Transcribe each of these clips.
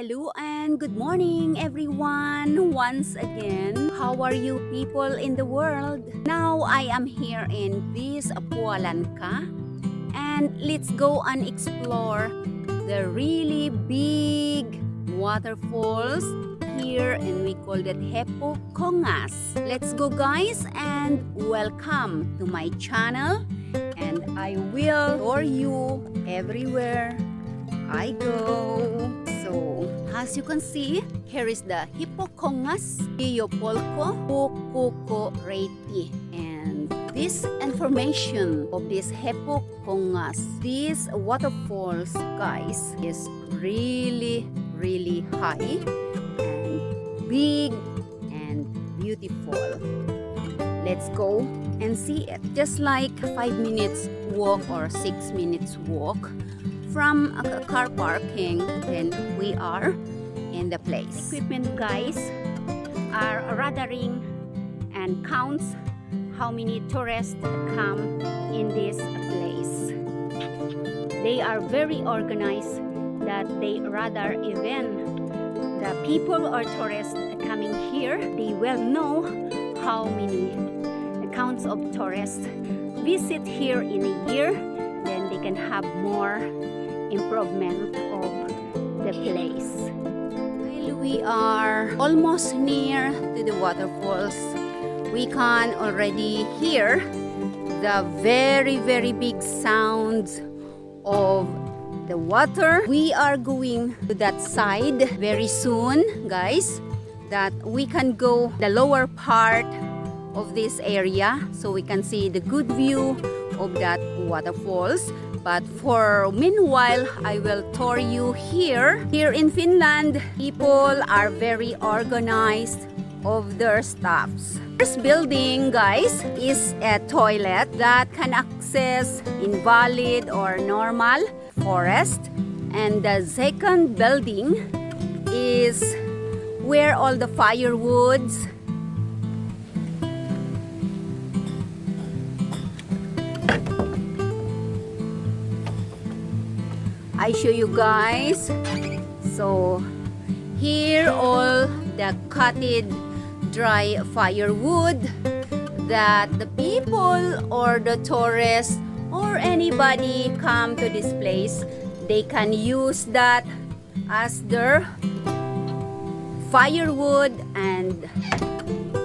Hello and good morning everyone once again. How are you people in the world? Now I am here in this Pualanka and let's go and explore the really big waterfalls here, and we call it Hepoköngäs. Let's go guys, and welcome to my channel, and I will tour you everywhere I go. So, as you can see, here is the Hepoköngäs Iopolko Pukuko Reiti. And this information of this Hepoköngäs, these waterfalls, guys, is really high and big and beautiful. Let's go and see it. Just like 5 minutes walk or 6 minutes walk from a car parking, then we are in the place. Equipment guys are radaring and counts how many tourists come in this place. They are very organized that they rather even the people or tourists coming here, they will know how many counts of tourists visit here in a year, then they can have more improvement of the place. While we are almost near to the waterfalls, we can already hear the very big sounds of the water. We are going to that side very soon, guys, that we can go the lower part of this area so we can see the good view of that waterfalls. But for meanwhile, I will tour you here. Here in Finland, people are very organized of their stuffs. First building, guys, is a toilet that can access invalid or normal forest. And the second building is where all the firewoods I show you guys. So here all the cutted dry firewood that the people or the tourists or anybody come to this place, they can use that as their firewood and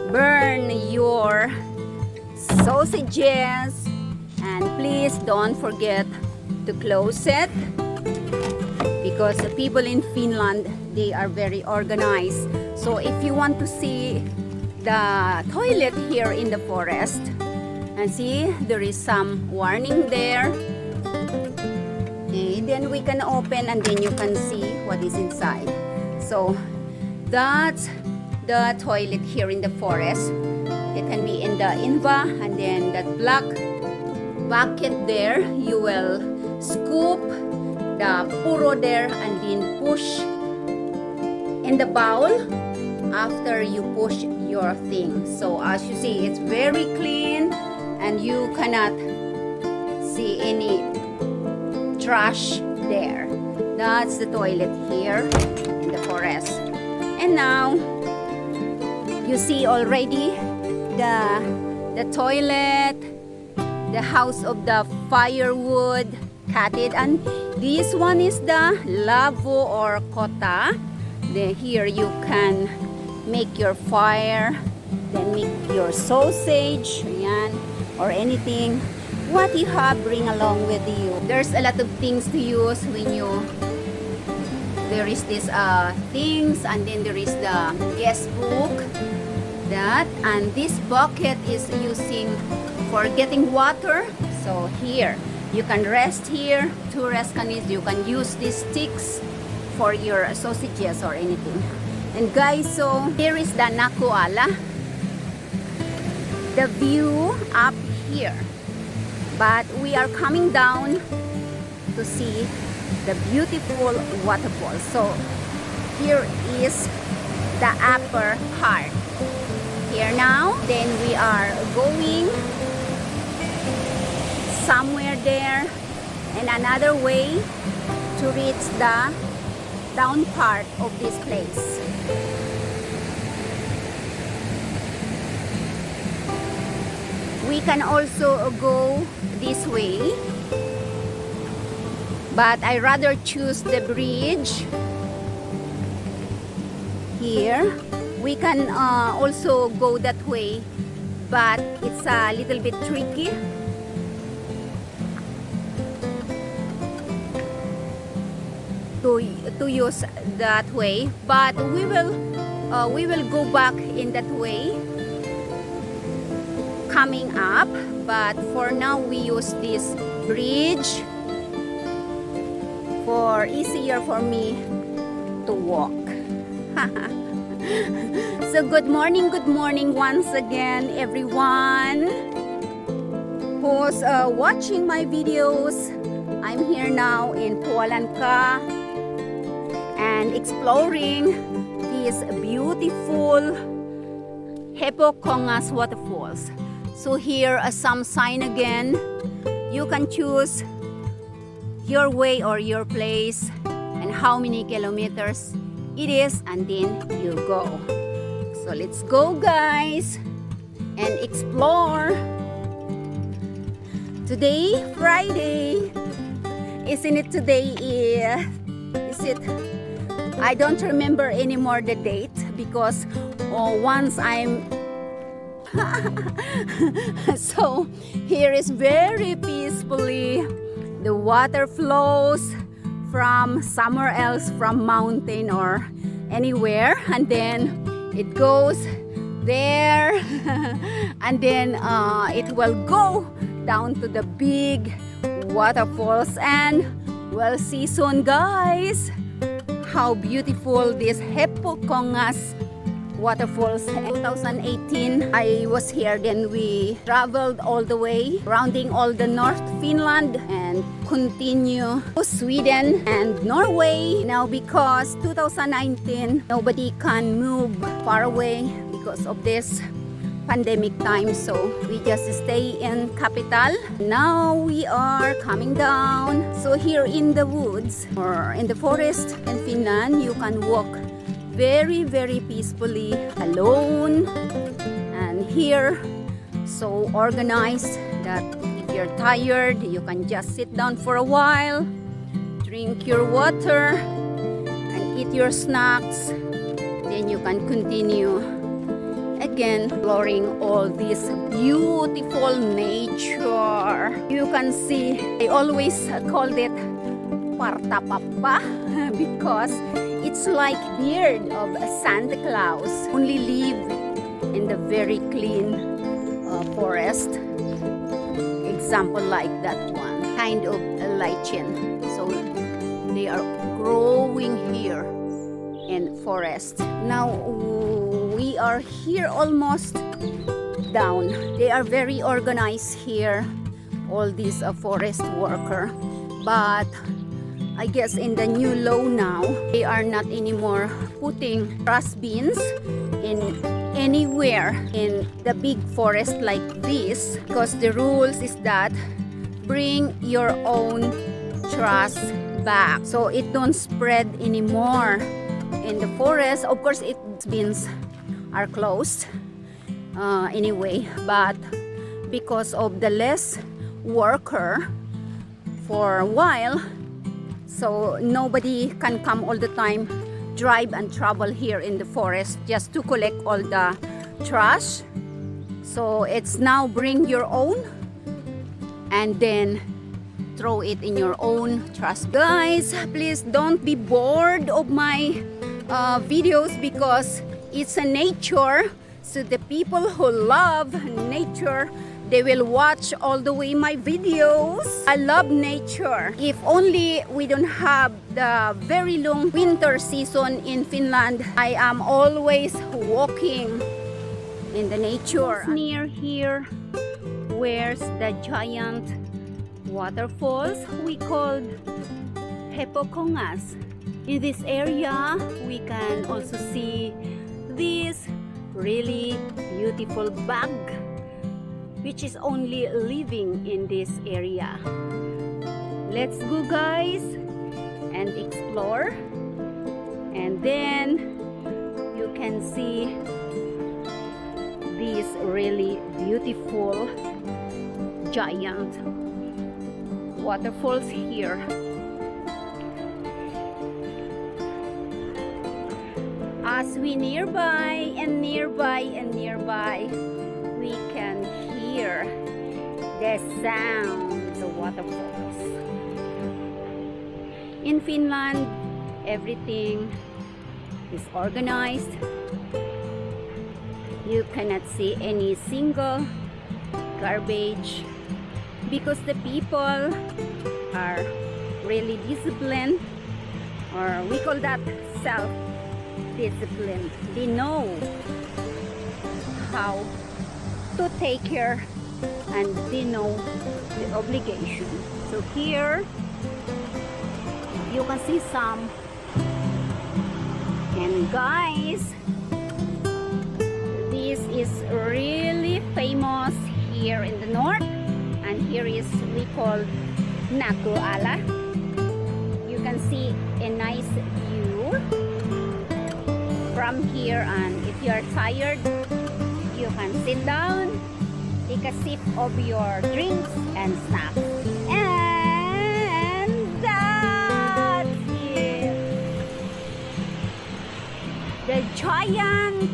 burn your sausages. And please don't forget to close it, because the people in Finland, they are very organized. So if you want to see the toilet here in the forest, and see there is some warning there, and then we can open and then you can see what is inside. So that's the toilet here in the forest. It can be in the inva, and then that black bucket there, you will scoop the puro there and then push in the bowl after you push your thing. So as you see, it's very clean and you cannot see any trash there. That's the toilet here in the forest. And now you see already the toilet, the house of the firewood cutted, and this one is the lavo or kota. Here you can make your fire, then make your sausage, yan, or anything what you have bring along with you. There's a lot of things to use when you there is this things, and then there is the guest book, that, and this bucket is using for getting water. So here you can rest here. Tourists can use, you can use these sticks for your sausages or anything. And guys, so here is the Nakuala, the view up here. But we are coming down to see the beautiful waterfall. So here is the upper part. Here now, then we are going somewhere there and another way to reach the down part of this place. We can also go this way, but I rather choose the bridge here. We can also go that way, but it's a little bit tricky. To use that way, but we will go back in that way coming up, but for now we use this bridge for easier for me to walk. So good morning once again everyone who's watching my videos. I'm here now in Pualanka and exploring these beautiful Hepoköngäs waterfalls. So here are some sign again. You can choose your way or your place and how many kilometers it is, and then you go. So let's go guys and explore. Today, Friday. Isn't it today? Is it? I don't remember anymore the date because once I'm so here is very peacefully. The water flows from somewhere else, from mountain or anywhere, and then it goes there and then it will go down to the big waterfalls, and we'll see soon guys how beautiful this Hepoköngäs waterfalls. 2018 I was here, then we traveled all the way, rounding all the North Finland and continue to Sweden and Norway. Now because 2019 nobody can move far away because of this pandemic time, so we just stay in capital. Now we are coming down. So here in the woods or in the forest in Finland, you can walk very peacefully alone, and here so organized that if you're tired you can just sit down for a while, drink your water and eat your snacks, then you can continue again exploring all this beautiful nature. You can see I always called it partapapa because it's like beard of Santa Claus, only live in the very clean forest. Example like that one, kind of lichen. So they are growing here in forest. Now we are here almost down. They are very organized here, all these forest worker, but I guess in the new law now, they are not anymore putting trash bins in anywhere in the big forest like this, because the rules is that bring your own trash back, so it don't spread anymore in the forest. Of course, its bins are closed anyway, but because of the less worker for a while, so nobody can come all the time, drive and travel here in the forest just to collect all the trash. So it's now bring your own and then throw it in your own trash. Guys, please don't be bored of my videos because it's a nature. So the people who love nature, they will watch all the way my videos. I love nature. If only we don't have the very long winter season in Finland, I am always walking in the nature. Near here, where's the giant waterfalls we called Hepoköngäs. In this area, we can also see this really beautiful bug, which is only living in this area. Let's go guys and explore then you can see these really beautiful giant waterfalls here. As we nearby and nearby and nearby, we can hear the sound of the waterfalls. In Finland, everything is organized. You cannot see any single garbage because the people are really disciplined, or we call that self-discipline. They know how to take care and they know the obligation. So here you can see some, and guys, this is really famous here in the north, and here is we call Nakuala. You can see a nice view from here, and if you are tired, you can sit down, take a sip of your drinks and snacks, and that's it. The giant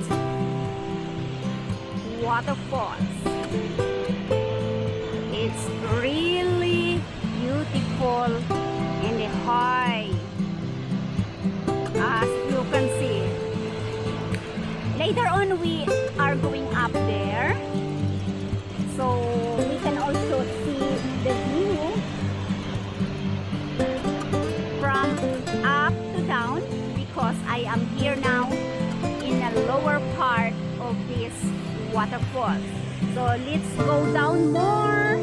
waterfalls. It's really beautiful and high, as you can see. Later on we are going up there, so we can also see the view from up to down, because I am here now in a lower part of this waterfall. So let's go down more,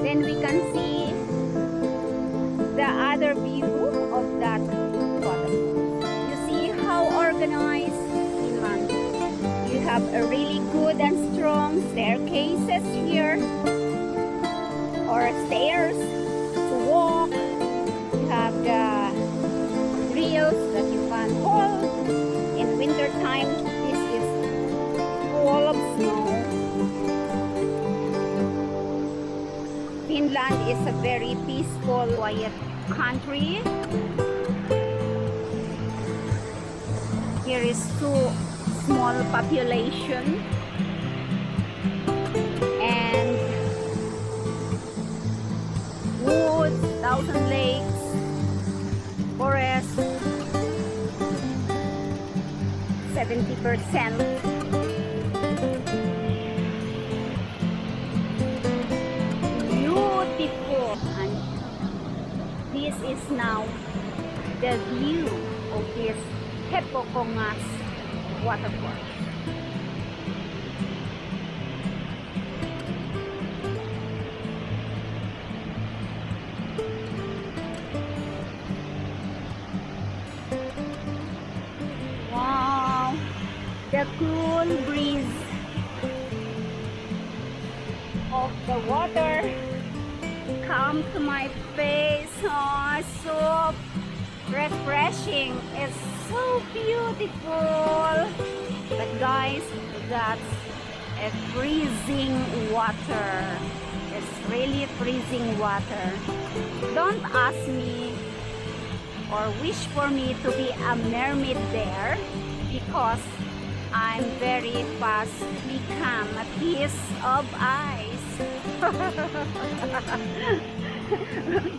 then we can see the other view of that waterfall. You see how organized Finland. You have a really good and strong staircases here, or stairs to walk. You have the grills that you can hold. In winter time, this is full of snow. Finland is a very peaceful, quiet country. Here is too small population, and woods, thousand lakes, forests, 70%. Beautiful. And this is now the view of this Hepoköngäs waterfall. Wow, the cool breeze of the water come to my face. Oh, so refreshing. It's so beautiful. But guys, that's a freezing water. It's really freezing water. Don't ask me or wish for me to be a mermaid there, because I'm very fast become a piece of ice.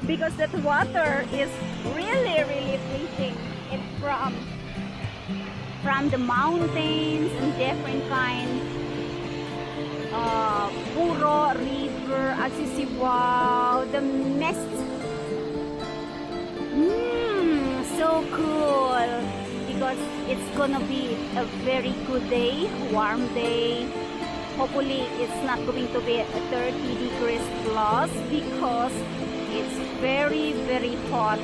Because that water is really freezing. It's from the mountains and different kind Puro river. As you see, wow, the mist. So cool, because it's gonna be a very good day, warm day. Hopefully it's not going to be a 30 degrees plus, because it's very hot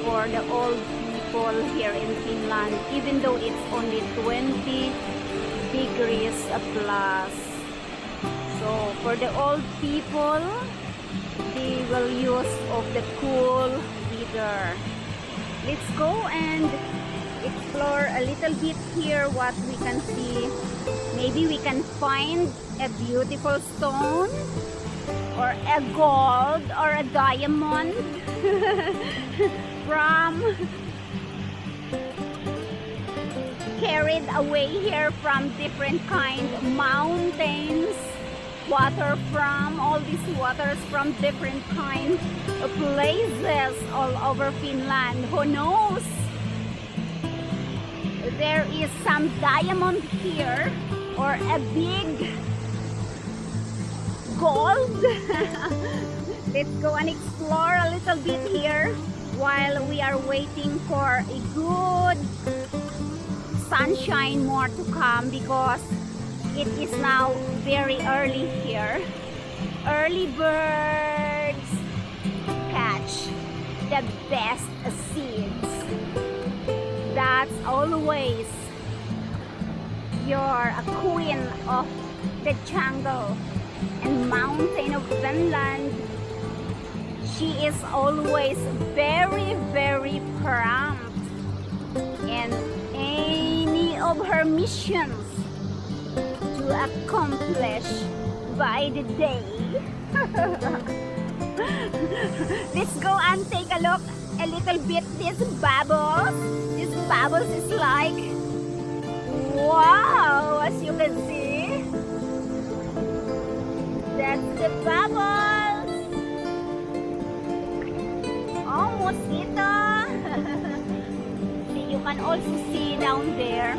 for the old people here in Finland, even though it's only 20 degrees plus. So for the old people, they will use of the cool weather. Let's go and explore a little bit here what we can see. Maybe we can find a beautiful stone or a gold or a diamond from carried away here from different kind of mountains, water from all these waters from different kind of places all over Finland. Who knows? There is some diamond here or a big gold. Let's go and explore a little bit here while we are waiting for a good sunshine more to come, because it is now very early here. Early birds catch the best seeds. That's always you're a queen of the jungle and mountain of Finland. She is always very, very prompt in any of her missions to accomplish by the day. Let's go and take a look a little bit this bubbles. This bubbles is like, wow, as you can see. That's the bubbles. Oh, mosquito. See, you can also see down there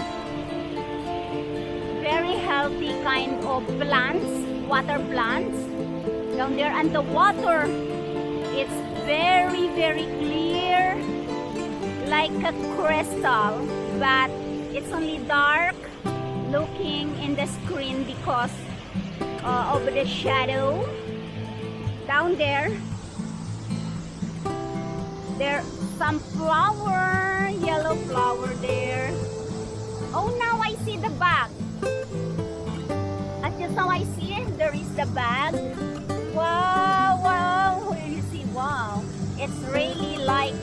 very healthy kind of plants, water plants down there, and the water, it's very, very clear like a crystal, but it's only dark looking in the screen because of the shadow. Down there there's some flower, yellow flower there. Oh, now I see the bag. At just now I see it, there is the bag. Wow, wow, you see, wow, it's really like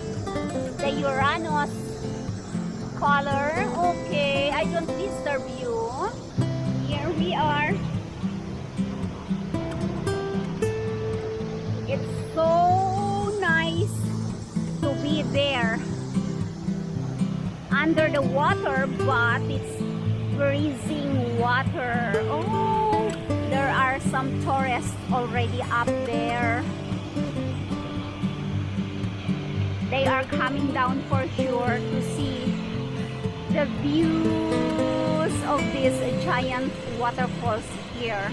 the Uranus color. Okay, I don't disturb you. Here we are. It's so nice to be there under the water, but it's freezing water. Oh, there are some tourists already up there. They are coming down for sure to see the views of these giant waterfalls here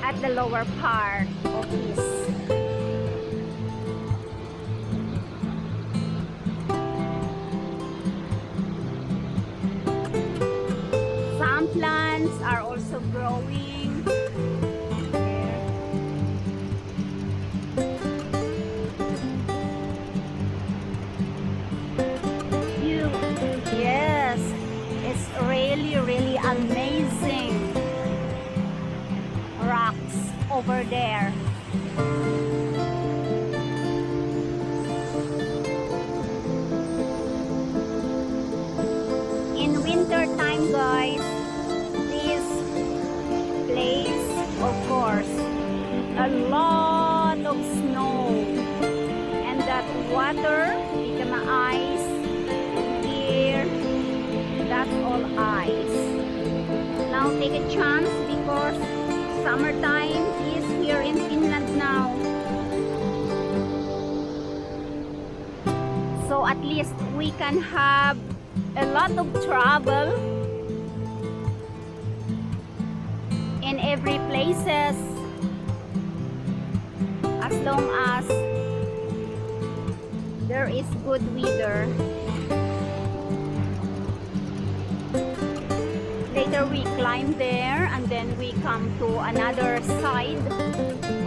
at the lower part of this. Some plants are also growing. Yes, it's really, really amazing rocks over there. In winter time, guys, this place, of course, a lot of snow, and that water become ice. Here, that's all ice. Now take a chance because summertime is here in Finland now. So at least we can have a lot of travel in every places as long as there is good weather. Later we climb there and then we come to another side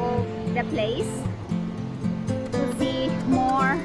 of the place to see more